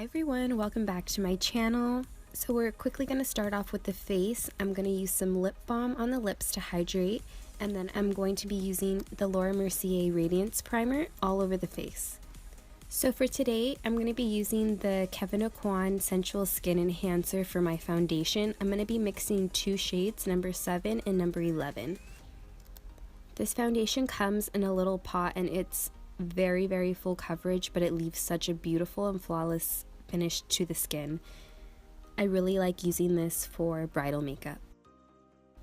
Hi everyone, welcome back to my channel. So we're quickly going to start off with the face. I'm going to use some lip balm on the lips to hydrate, and then I'm going to be using the Laura Mercier Radiance Primer all over the face. So for today, I'm going to be using the Kevyn Aucoin Sensual Skin Enhancer for my foundation. I'm going to be mixing two shades, number 7 and number 11. This foundation comes in a little pot and it's very full coverage, but it leaves such a beautiful and flawless finish to the skin. I really like using this for bridal makeup.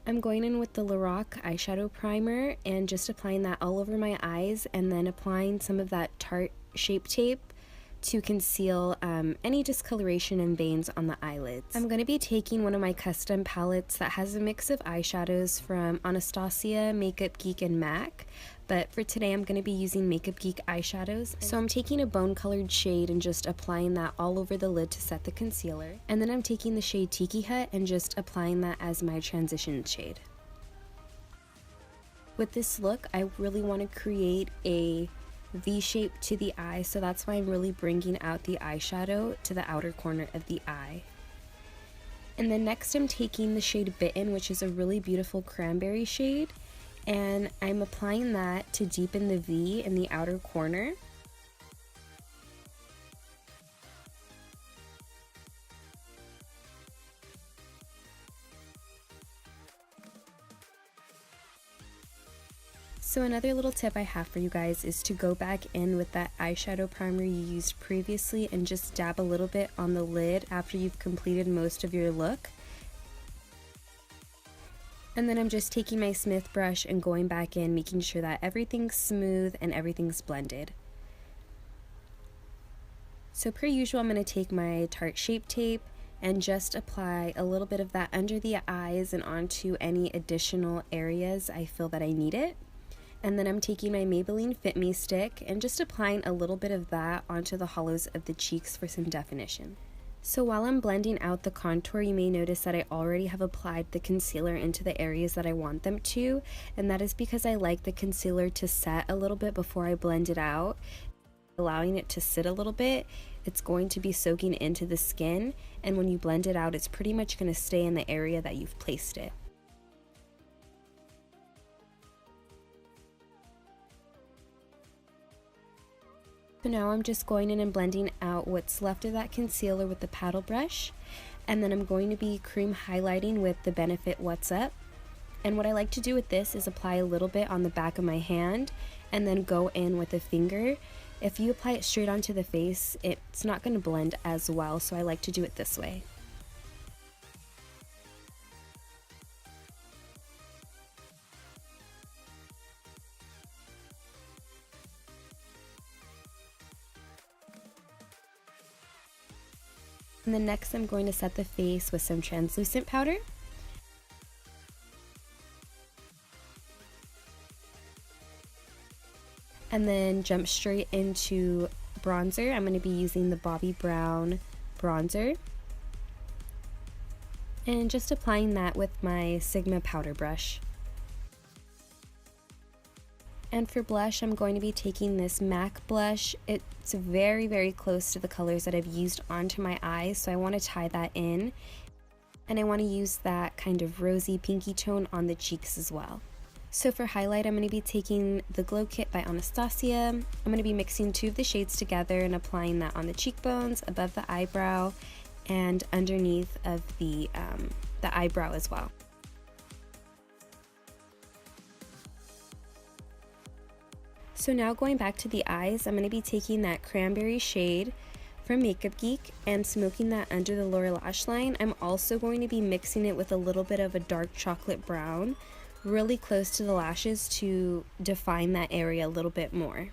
I'm going in with the Lorac eyeshadow primer and just applying that all over my eyes, and then applying some of that Tarte Shape Tape to conceal any discoloration and veins on the eyelids. I'm going to be taking one of my custom palettes that has a mix of eyeshadows from Anastasia, Makeup Geek, and MAC. But for today, I'm going to be using Makeup Geek eyeshadows. So I'm taking a bone colored shade and just applying that all over the lid to set the concealer. And then I'm taking the shade Tiki Hut and just applying that as my transition shade. With this look, I really want to create a V shape to the eye, so that's why I'm really bringing out the eyeshadow to the outer corner of the eye. And then next I'm taking the shade Bitten, which is a really beautiful cranberry shade, and I'm applying that to deepen the V in the outer corner. So another little tip I have for you guys is to go back in with that eyeshadow primer you used previously and just dab a little bit on the lid after you've completed most of your look. And then I'm just taking my Smith brush and going back in, making sure that everything's smooth and everything's blended. So per usual, I'm going to take my Tarte Shape Tape and just apply a little bit of that under the eyes and onto any additional areas I feel that I need it. And then I'm taking my Maybelline Fit Me stick and just applying a little bit of that onto the hollows of the cheeks for some definition. So while I'm blending out the contour, you may notice that I already have applied the concealer into the areas that I want them to, and that is because I like the concealer to set a little bit before I blend it out. Allowing it to sit a little bit, it's going to be soaking into the skin, and when you blend it out, it's pretty much going to stay in the area that you've placed it. So now I'm just going in and blending out what's left of that concealer with the paddle brush, and then I'm going to be cream highlighting with the Benefit What's Up. And what I like to do with this is apply a little bit on the back of my hand and then go in with a finger. If you apply it straight onto the face, it's not going to blend as well, so I like to do it this way. And then next I'm going to set the face with some translucent powder. And then jump straight into bronzer. I'm going to be using the Bobbi Brown bronzer. And just applying that with my Sigma powder brush. And for blush, I'm going to be taking this MAC blush. It's very close to the colors that I've used onto my eyes, so I want to tie that in. And I want to use that kind of rosy pinky tone on the cheeks as well. So for highlight, I'm going to be taking the Glow Kit by Anastasia. I'm going to be mixing two of the shades together and applying that on the cheekbones, above the eyebrow, and underneath of the eyebrow as well. So now going back to the eyes, I'm going to be taking that cranberry shade from Makeup Geek and smoking that under the lower lash line. I'm also going to be mixing it with a little bit of a dark chocolate brown, really close to the lashes to define that area a little bit more.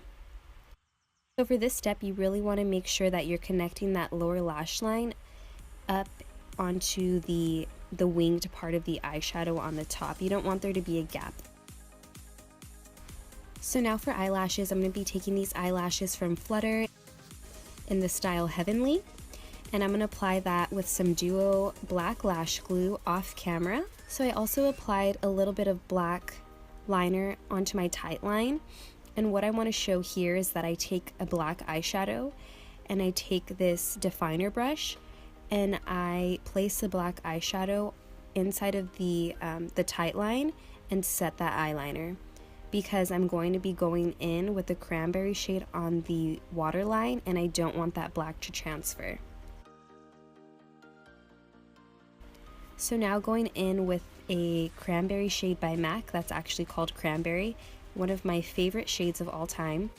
So for this step, you really want to make sure that you're connecting that lower lash line up onto the winged part of the eyeshadow on the top. You don't want there to be a gap. So now for eyelashes, I'm going to be taking these eyelashes from Flutter in the style Heavenly, and I'm going to apply that with some Duo black lash glue off camera. So I also applied a little bit of black liner onto my tight line, and what I want to show here is that I take a black eyeshadow and I take this definer brush and I place the black eyeshadow inside of the tight line and set that eyeliner, because I'm going to be going in with the cranberry shade on the waterline and I don't want that black to transfer. So now going in with a cranberry shade by MAC, that's actually called Cranberry, one of my favorite shades of all time.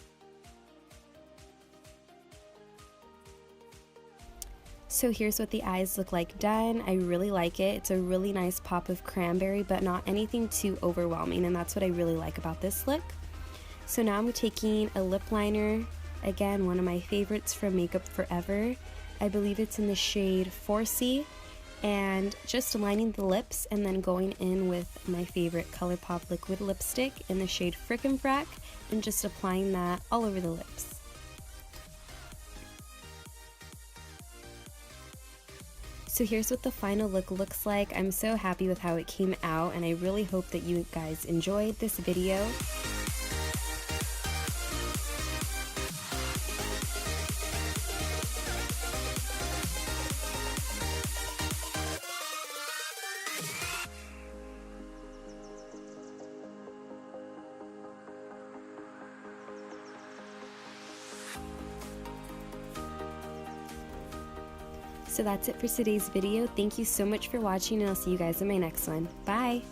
So here's what the eyes look like done. I really like it. It's a really nice pop of cranberry, but not anything too overwhelming, and that's what I really like about this look. So now I'm taking a lip liner, again one of my favorites from Makeup Forever. I believe it's in the shade 4C, and just lining the lips and then going in with my favorite ColourPop liquid lipstick in the shade Frickin' Frack and just applying that all over the lips. So here's what the final look looks like. I'm so happy with how it came out, and I really hope that you guys enjoyed this video. So that's it for today's video. Thank you so much for watching, and I'll see you guys in my next one. Bye!